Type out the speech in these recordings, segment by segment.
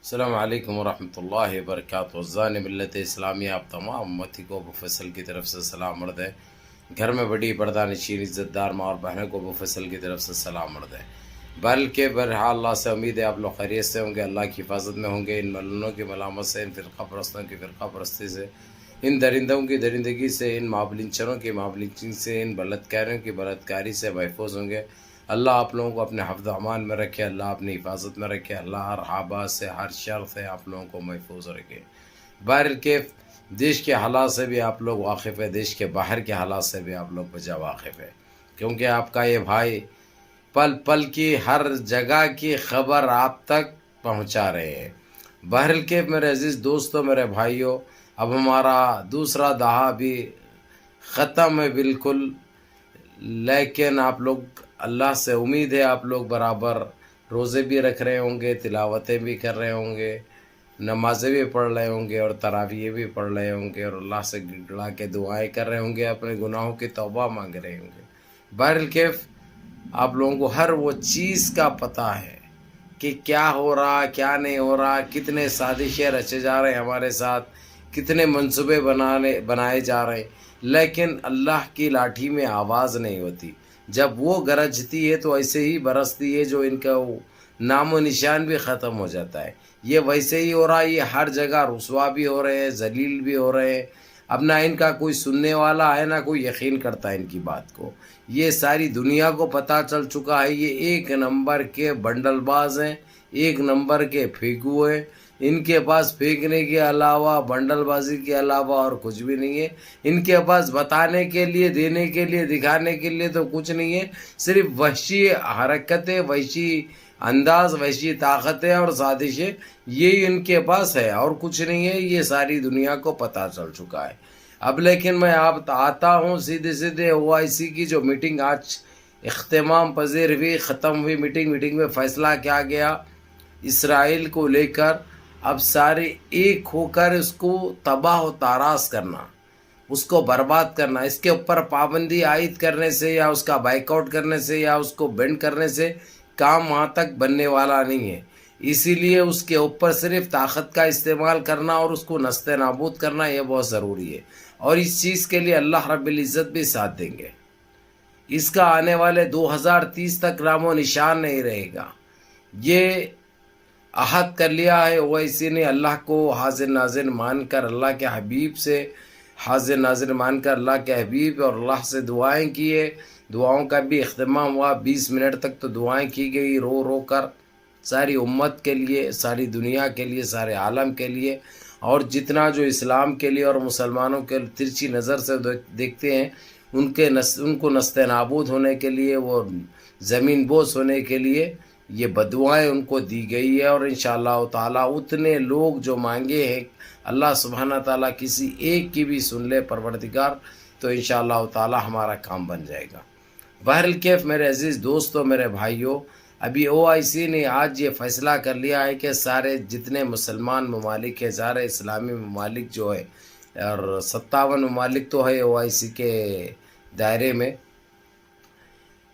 السلام علیکم ورحمۃ اللہ وبرکاتہ۔ وزان ملت اسلامیہ آپ تمام امتی کو ابو فیصل کی طرف سے سلام عرض ہے۔ گھر میں بڑی پردہ نشین عزت دار ماں اور بہنوں کو ابو فیصل کی طرف سے سلام عرض ہے۔ بلکہ بہرحال اللہ سے امید ہے آپ لوگ خیریت سے ہوں گے، اللہ کی حفاظت میں ہوں گے، ان ملنوں کی ملامت سے، ان فرقہ پرستوں کی فرقہ پرستی سے، ان درندوں کی درندگی سے، ان مابلنچروں کی مابلنچنگ سے، ان بلدکاریوں کی بلدکاری سے محفوظ ہوں گے۔ اللہ آپ لوگوں کو اپنے حفظ و امان میں رکھے، اللہ اپنی حفاظت میں رکھے، اللہ ہر آباد سے ہر شر سے آپ لوگوں کو محفوظ رکھے۔ بہر کے دیش کے حالات سے بھی آپ لوگ واقف ہے، دیش کے باہر کے حالات سے بھی آپ لوگ بجا واقف ہے، کیونکہ آپ کا یہ بھائی پل پل کی ہر جگہ کی خبر آپ تک پہنچا رہے ہیں۔ بہر کے میرے عزیز دوستوں، میرے بھائیوں، اب ہمارا دوسرا دہا بھی ختم ہے بالکل، لیکن آپ لوگ اللہ سے امید ہے آپ لوگ برابر روزے بھی رکھ رہے ہوں گے، تلاوتیں بھی کر رہے ہوں گے، نمازیں بھی پڑھ رہے ہوں گے، اور تراویح بھی پڑھ رہے ہوں گے، اور اللہ سے گڑا کے دعائیں کر رہے ہوں گے، اپنے گناہوں کی توبہ مانگ رہے ہوں گے۔ بہرکیف آپ لوگوں کو ہر وہ چیز کا پتہ ہے کہ کیا ہو رہا، کیا نہیں ہو رہا، کتنے سازشیں رچے جا رہے ہیں ہمارے ساتھ، کتنے منصوبے بنائے جا رہے ہیں، لیکن اللہ کی لاٹھی میں آواز نہیں ہوتی۔ جب وہ گرجتی ہے تو ایسے ہی برستی ہے جو ان کا نام و نشان بھی ختم ہو جاتا ہے۔ یہ ویسے ہی ہو رہا ہے، یہ ہر جگہ رسوا بھی ہو رہے ہیں، ذلیل بھی ہو رہے ہیں۔ اب نہ ان کا کوئی سننے والا ہے، نہ کوئی یقین کرتا ہے ان کی بات کو۔ یہ ساری دنیا کو پتہ چل چکا ہے، یہ ایک نمبر کے بنڈل باز ہیں، ایک نمبر کے پھیکو ہیں۔ ان کے پاس پھینکنے کے علاوہ، بنڈل بازی کے علاوہ اور کچھ بھی نہیں ہے۔ ان کے پاس بتانے کے لیے، دینے کے لیے، دکھانے کے لیے تو کچھ نہیں ہے، صرف وحشی حرکتیں، وحشی انداز، وحشی طاقتیں اور سازشیں، یہ ان کے پاس ہے اور کچھ نہیں ہے۔ یہ ساری دنیا کو پتہ چل چکا ہے۔ اب لیکن میں آپ آتا ہوں سیدھے OIC کی جو میٹنگ آج اختتام پذیر ہوئی، ختم ہوئی میٹنگ میں فیصلہ کیا گیا اسرائیل کو لے کر، اب سارے ایک ہو کر اس کو تباہ و تاراش کرنا، اس کو برباد کرنا، اس کے اوپر پابندی عائد کرنے سے یا اس کا بائیک آؤٹ کرنے سے یا اس کو بینڈ کرنے سے کام وہاں تک بننے والا نہیں ہے۔ اسی لیے اس کے اوپر صرف طاقت کا استعمال کرنا اور اس کو نست نابود کرنا یہ بہت ضروری ہے، اور اس چیز کے لیے اللہ رب العزت بھی ساتھ دیں گے۔ اس کا آنے والے 2030 تک نام و نشان نہیں رہے گا۔ یہ عہد کر لیا ہے OIC نے، اللہ کو حاضر ناظر مان کر، اللہ کے حبیب سے حاضر ناظر مان کر، اللہ کے حبیب اور اللہ سے دعائیں کیے۔ دعاؤں کا بھی اختتام ہوا، 20 منٹ تک تو دعائیں کی گئی رو رو کر، ساری امت کے لیے، ساری دنیا کے لیے، سارے عالم کے لیے، اور جتنا جو اسلام کے لیے اور مسلمانوں کے ترچھی نظر سے دیکھتے ہیں ان کو نست نابود ہونے کے لیے، وہ زمین بوس ہونے کے لیے یہ بدعائیں ان کو دی گئی ہے۔ اور انشاءاللہ تعالیٰ اتنے لوگ جو مانگے ہیں، اللہ سبحانہ تعالیٰ کسی ایک کی بھی سن لے پروردگار، تو انشاءاللہ تعالیٰ ہمارا کام بن جائے گا۔ بہرکیف میرے عزیز دوستوں، میرے بھائیوں، ابھی OIC نے آج یہ فیصلہ کر لیا ہے کہ سارے جتنے مسلمان ممالک ہیں، سارے اسلامی ممالک جو ہے، اور 57 ممالک تو ہے OIC کے دائرے میں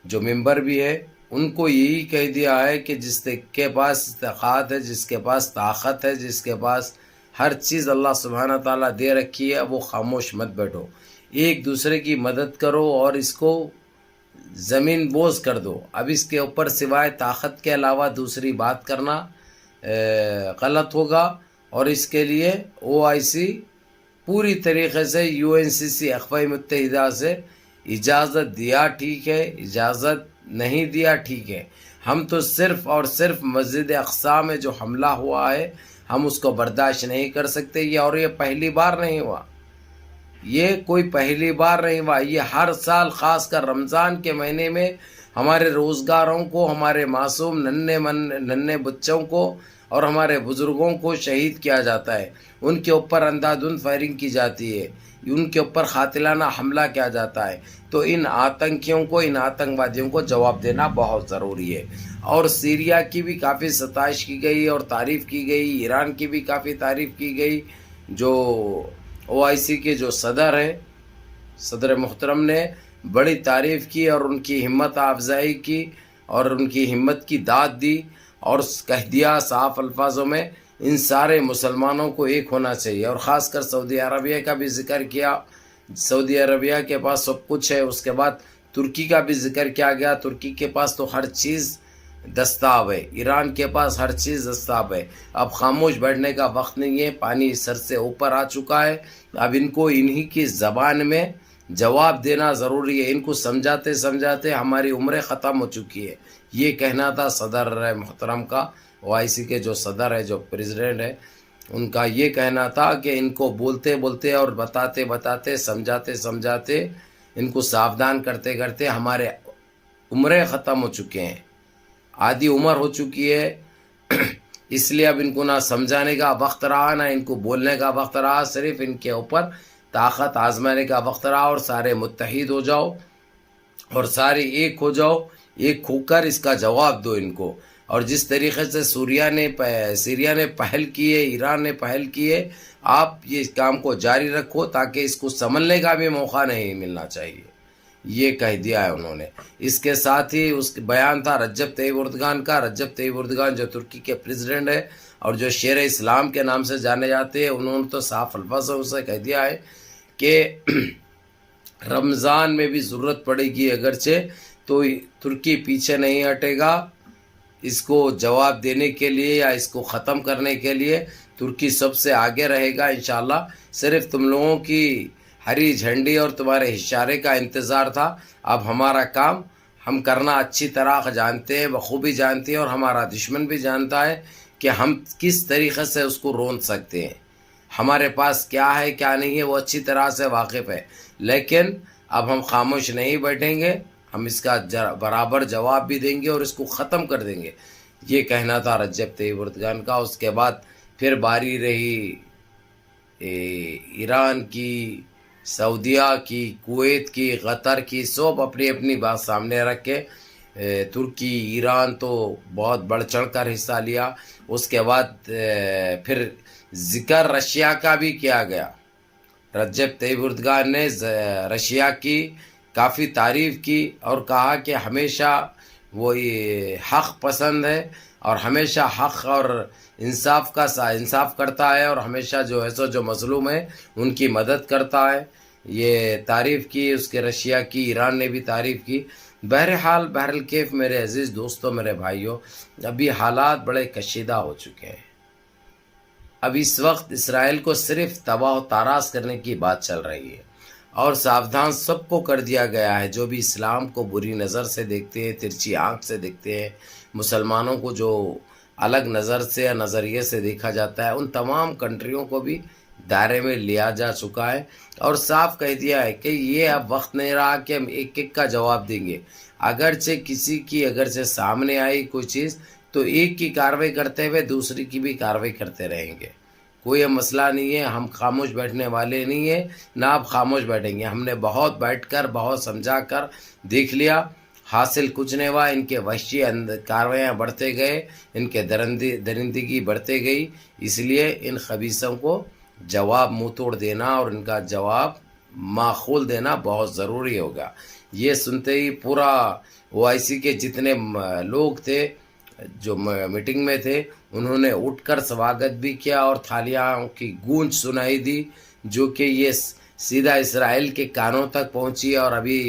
جو ممبر بھی ہے، ان کو یہی کہہ دیا ہے کہ جس کے پاس استطاعت ہے، جس کے پاس طاقت ہے، جس کے پاس ہر چیز اللہ سبحانہ تعالیٰ دے رکھی ہے، وہ خاموش مت بیٹھو، ایک دوسرے کی مدد کرو اور اس کو زمین بوس کر دو۔ اب اس کے اوپر سوائے طاقت کے علاوہ دوسری بات کرنا غلط ہوگا، اور اس کے لیے OIC پوری طریقے سے UNCC اقوام متحدہ سے اجازت دیا، ٹھیک ہے، اجازت نہیں دیا، ٹھیک ہے، ہم تو صرف اور صرف مسجد اقصیٰ میں جو حملہ ہوا ہے ہم اس کو برداشت نہیں کر سکتے۔ اور یہ پہلی بار نہیں ہوا، یہ کوئی پہلی بار نہیں ہوا، یہ ہر سال خاص کر رمضان کے مہینے میں ہمارے روزگاروں کو، ہمارے معصوم ننھے بچوں کو اور ہمارے بزرگوں کو شہید کیا جاتا ہے، ان کے اوپر اندھادھند فائرنگ کی جاتی ہے، ان کے اوپر قاتلانہ حملہ کیا جاتا ہے۔ تو ان آتنکیوں کو، ان آتنکوادیوں کو جواب دینا بہت ضروری ہے۔ اور سیریا کی بھی کافی ستائش کی گئی اور تعریف کی گئی، ایران کی بھی کافی تعریف کی گئی۔ جو OIC کے جو صدر ہیں، صدر محترم نے بڑی تعریف کی اور ان کی ہمت افزائی کی اور ان کی ہمت کی داد دی، اور کہہ دیا صاف الفاظوں میں ان سارے مسلمانوں کو ایک ہونا چاہیے، اور خاص کر سعودی عربیہ کا بھی ذکر کیا۔ سعودی عربیہ کے پاس سب کچھ ہے، اس کے بعد ترکی کا بھی ذکر کیا گیا، ترکی کے پاس تو ہر چیز دستیاب ہے، ایران کے پاس ہر چیز دستیاب ہے۔ اب خاموش بیٹھنے کا وقت نہیں ہے، پانی سر سے اوپر آ چکا ہے، اب ان کو انہی کی زبان میں جواب دینا ضروری ہے۔ ان کو سمجھاتے سمجھاتے ہماری عمریں ختم ہو چکی ہے۔ یہ کہنا تھا صدر محترم کا، OIC کے جو صدر ہے، جو پریزیڈنٹ ہے، ان کا یہ کہنا تھا کہ ان کو بولتے بولتے اور بتاتے بتاتے سمجھاتے سمجھاتے ان کو ساودھان کرتے کرتے ہمارے عمریں ختم ہو چکے ہیں، آدھی عمر ہو چکی ہے۔ اس لیے اب ان کو نہ سمجھانے کا وقت رہا، نہ ان کو بولنے کا وقت رہا، صرف ان کے اوپر طاقت آزمانے کا وقت رہا، اور سارے متحد ہو جاؤ اور سارے ایک ہو جاؤ، ایک ہو کر اس کا جواب دو ان کو۔ اور جس طریقے سے سیریا نے پہل کی ہے، ایران نے پہل کی ہے، آپ یہ کام کو جاری رکھو تاکہ اس کو سنبھلنے کا بھی موقع نہیں ملنا چاہیے، یہ کہہ دیا ہے انہوں نے۔ اس کے ساتھ ہی اس بیان تھا رجب طیب اردگان کا۔ رجب طیب اردگان جو ترکی کے پریزیڈنٹ ہے اور جو شیر اسلام کے نام سے جانے جاتے ہیں، انہوں نے تو صاف الفاظوں سے کہہ دیا ہے کہ رمضان میں بھی ضرورت پڑے گی اگرچہ تو ترکی پیچھے نہیں ہٹے گا، اس کو جواب دینے کے لیے یا اس کو ختم کرنے کے لیے ترکی سب سے آگے رہے گا انشاءاللہ۔ صرف تم لوگوں کی ہری جھنڈی اور تمہارے اشارے کا انتظار تھا۔ اب ہمارا کام ہم کرنا اچھی طرح جانتے ہیں، بخوبی جانتے ہیں، اور ہمارا دشمن بھی جانتا ہے کہ ہم کس طریقے سے اس کو رون سکتے ہیں، ہمارے پاس کیا ہے کیا نہیں ہے، وہ اچھی طرح سے واقف ہے۔ لیکن اب ہم خاموش نہیں بیٹھیں گے، ہم اس کا برابر جواب بھی دیں گے اور اس کو ختم کر دیں گے، یہ کہنا تھا رجب طیب اردگان کا۔ اس کے بعد پھر باری رہی ایران کی، سعودیہ کی، کویت کی، قطر کی، سب اپنی اپنی بات سامنے رکھ کے ترکی، ایران تو بہت بڑھ چڑھ کر حصہ لیا۔ اس کے بعد پھر ذکر رشیا کا بھی کیا گیا۔ رجب طیب اردگان نے رشیا کی کافی تعریف کی اور کہا کہ ہمیشہ وہ حق پسند ہے اور ہمیشہ حق اور انصاف کرتا ہے، اور ہمیشہ جو ہے سو جو مظلوم ہے ان کی مدد کرتا ہے، یہ تعریف کی اس کے رشیا کی۔ ایران نے بھی تعریف کی۔ بہرحال میرے عزیز دوستوں، میرے بھائیوں، ابھی حالات بڑے کشیدہ ہو چکے ہیں۔ اب اس وقت اسرائیل کو صرف تباہ و تاراج کرنے کی بات چل رہی ہے، اور ساودھان سب کو کر دیا گیا ہے۔ جو بھی اسلام کو بری نظر سے دیکھتے ہیں، ترچھی آنکھ سے دیکھتے ہیں، مسلمانوں کو جو الگ نظر سے یا نظریے سے دیکھا جاتا ہے، ان تمام کنٹریوں کو بھی دائرے میں لیا جا چکا ہے، اور صاف کہہ دیا ہے کہ یہ اب وقت نہیں رہا کہ ہم ایک ایک کا جواب دیں گے۔ اگرچہ سامنے آئی کوئی چیز تو ایک کی کارروائی کرتے ہوئے دوسری کی بھی کارروائی کرتے رہیں گے، کوئی مسئلہ نہیں ہے۔ ہم خاموش بیٹھنے والے نہیں ہیں، نہ اب خاموش بیٹھیں گے۔ ہم نے بہت بیٹھ کر، بہت سمجھا کر دیکھ لیا، حاصل کچھ نہیں ہوا۔ ان کے وحشی کارروائیاں بڑھتے گئے، ان کے درندگی بڑھتے گئی، اس لیے ان خبیثوں کو جواب منہ توڑ دینا اور ان کا جواب معقول دینا بہت ضروری ہوگا۔ یہ سنتے ہی پورا OIC کے جتنے لوگ تھے جو میٹنگ میں تھے، انہوں نے اٹھ کر سواگت بھی کیا اور تھالیاں کی گونج سنائی دی، جو کہ یہ سیدھا اسرائیل کے کانوں تک پہنچی، اور ابھی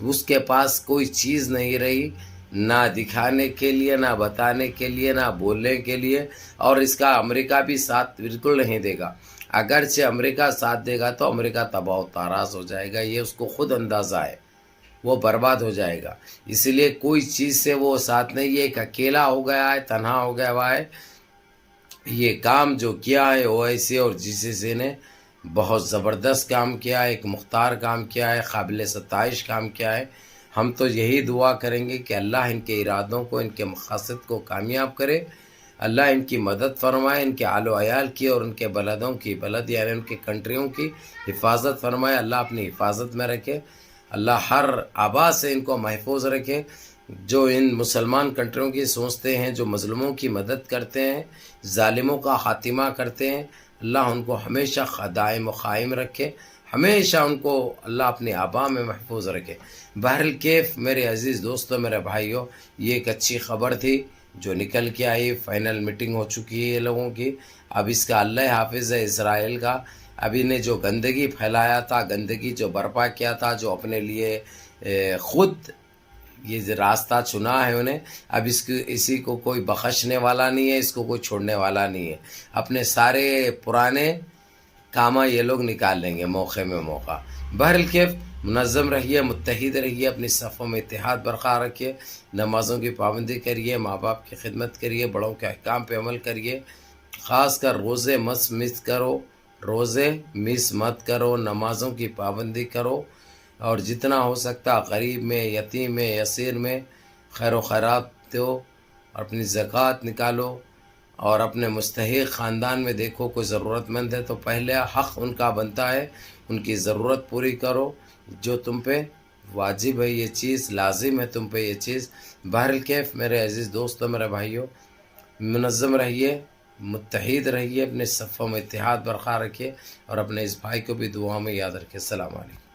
اس کے پاس کوئی چیز نہیں رہی، نہ دکھانے کے لیے، نہ بتانے کے لیے، نہ بولنے کے لیے۔ اور اس کا امریکہ بھی ساتھ بالکل نہیں دے گا۔ اگرچہ امریکہ ساتھ دے گا تو امریکہ تباہ و تاراج ہو جائے گا، یہ اس کو خود اندازہ ہے، وہ برباد ہو جائے گا۔ اس لیے کوئی چیز سے وہ ساتھ نہیں، یہ ایک اکیلا ہو گیا ہے، تنہا ہو گیا ہوا ہے۔ یہ کام جو کیا ہے OIC اور GCC نے بہت زبردست کام کیا ہے، ایک مختار کام کیا ہے، قابل ستائش کام کیا ہے۔ ہم تو یہی دعا کریں گے کہ اللہ ان کے ارادوں کو، ان کے مقاصد کو کامیاب کرے، اللہ ان کی مدد فرمائے، ان کے آل و عیال کی اور ان کے بلدوں کی، بلد یعنی ان کے کنٹریوں کی حفاظت فرمائے، اللہ اپنی حفاظت میں رکھے، اللہ ہر آبا سے ان کو محفوظ رکھے۔ جو ان مسلمان کنٹریوں کی سوچتے ہیں، جو مظلوموں کی مدد کرتے ہیں، ظالموں کا خاتمہ کرتے ہیں، اللہ ان کو ہمیشہ دائم و قائم رکھے، ہمیشہ ان کو اللہ اپنے آبا میں محفوظ رکھے۔ بہرحال میرے عزیز دوستوں، میرے بھائیوں، یہ ایک اچھی خبر تھی جو نکل کے آئی، فائنل میٹنگ ہو چکی ہے یہ لوگوں کی. اب اس کا اللہ حافظ ہے اسرائیل کا. ابھی نے جو گندگی پھیلایا تھا، گندگی جو برپا کیا تھا، جو اپنے لیے خود یہ راستہ چنا ہے انہیں، اب اسی کو کوئی بخشنے والا نہیں ہے، اس کو کوئی چھوڑنے والا نہیں ہے. اپنے سارے پرانے کام یہ لوگ نکال لیں گے موقع میں موقع. بہرکیف منظم رہیے، متحد رہیے، اپنی صفوں میں اتحاد برقرار رکھیے، نمازوں کی پابندی کریے، ماں باپ کی خدمت کریے، بڑوں کے احکام پہ عمل کریے. خاص کر روزے مس مت کرو، نمازوں کی پابندی کرو، اور جتنا ہو سکتا غریب میں، یتیم میں، یسیر میں خیر و خیرات دو، اپنی زکوٰۃ نکالو، اور اپنے مستحق خاندان میں دیکھو کوئی ضرورت مند ہے تو پہلے حق ان کا بنتا ہے، ان کی ضرورت پوری کرو. جو تم پہ واجب ہے یہ چیز، لازم ہے تم پہ یہ چیز. بہرکیف میرے عزیز دوستوں، میرے بھائیوں، منظم رہیے، متحد رہیے، اپنے صفوں میں اتحاد برقرار رکھیے، اور اپنے اس بھائی کو بھی دعا میں یاد رکھیے. السلام علیکم.